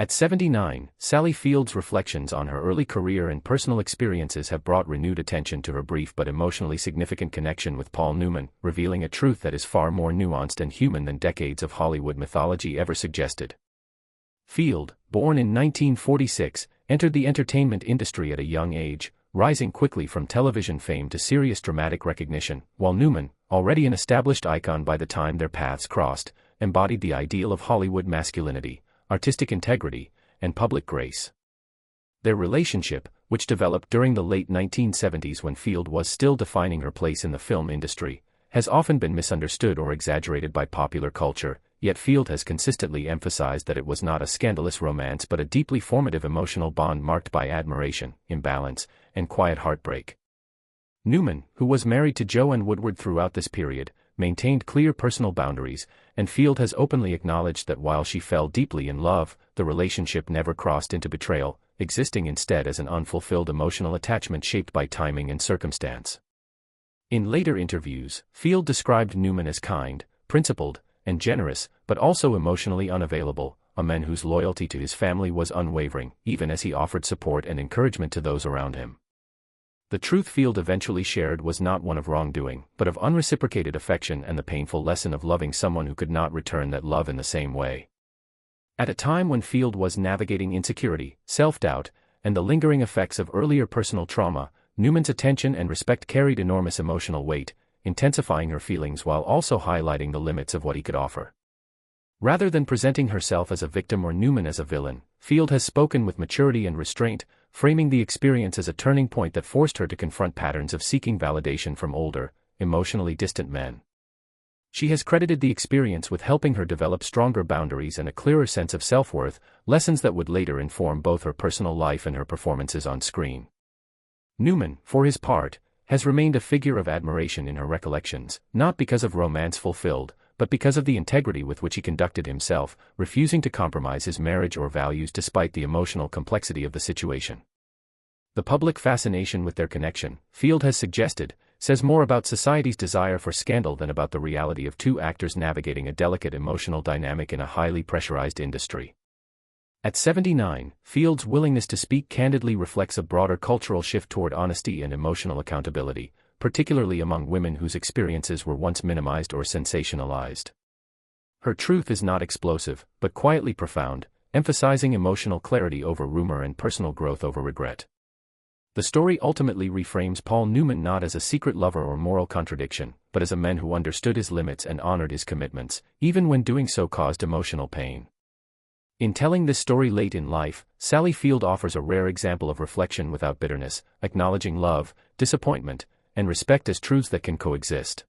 At 79, Sally Field's reflections on her early career and personal experiences have brought renewed attention to her brief but emotionally significant connection with Paul Newman, revealing a truth that is far more nuanced and human than decades of Hollywood mythology ever suggested. Field, born in 1946, entered the entertainment industry at a young age, rising quickly from television fame to serious dramatic recognition, while Newman, already an established icon by the time their paths crossed, embodied the ideal of Hollywood masculinity, artistic integrity, and public grace. Their relationship, which developed during the late 1970s when Field was still defining her place in the film industry, has often been misunderstood or exaggerated by popular culture, yet Field has consistently emphasized that it was not a scandalous romance but a deeply formative emotional bond marked by admiration, imbalance, and quiet heartbreak. Newman, who was married to Joanne Woodward throughout this period, maintained clear personal boundaries, and Field has openly acknowledged that while she fell deeply in love, the relationship never crossed into betrayal, existing instead as an unfulfilled emotional attachment shaped by timing and circumstance. In later interviews, Field described Newman as kind, principled, and generous, but also emotionally unavailable, a man whose loyalty to his family was unwavering, even as he offered support and encouragement to those around him. The truth Field eventually shared was not one of wrongdoing, but of unreciprocated affection and the painful lesson of loving someone who could not return that love in the same way. At a time when Field was navigating insecurity, self-doubt, and the lingering effects of earlier personal trauma, Newman's attention and respect carried enormous emotional weight, intensifying her feelings while also highlighting the limits of what he could offer. Rather than presenting herself as a victim or Newman as a villain, Field has spoken with maturity and restraint, framing the experience as a turning point that forced her to confront patterns of seeking validation from older, emotionally distant men. She has credited the experience with helping her develop stronger boundaries and a clearer sense of self-worth, lessons that would later inform both her personal life and her performances on screen. Newman, for his part, has remained a figure of admiration in her recollections, not because of romance fulfilled, but because of the integrity with which he conducted himself, refusing to compromise his marriage or values despite the emotional complexity of the situation. The public fascination with their connection, Field has suggested, says more about society's desire for scandal than about the reality of two actors navigating a delicate emotional dynamic in a highly pressurized industry. At 79, Field's willingness to speak candidly reflects a broader cultural shift toward honesty and emotional accountability, particularly among women whose experiences were once minimized or sensationalized. Her truth is not explosive, but quietly profound, emphasizing emotional clarity over rumor and personal growth over regret. The story ultimately reframes Paul Newman not as a secret lover or moral contradiction, but as a man who understood his limits and honored his commitments, even when doing so caused emotional pain. In telling this story late in life, Sally Field offers a rare example of reflection without bitterness, acknowledging love, disappointment, and respect as truths that can coexist.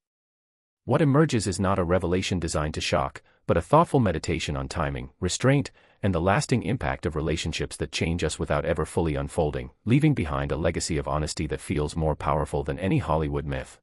What emerges is not a revelation designed to shock, but a thoughtful meditation on timing, restraint, and the lasting impact of relationships that change us without ever fully unfolding, leaving behind a legacy of honesty that feels more powerful than any Hollywood myth.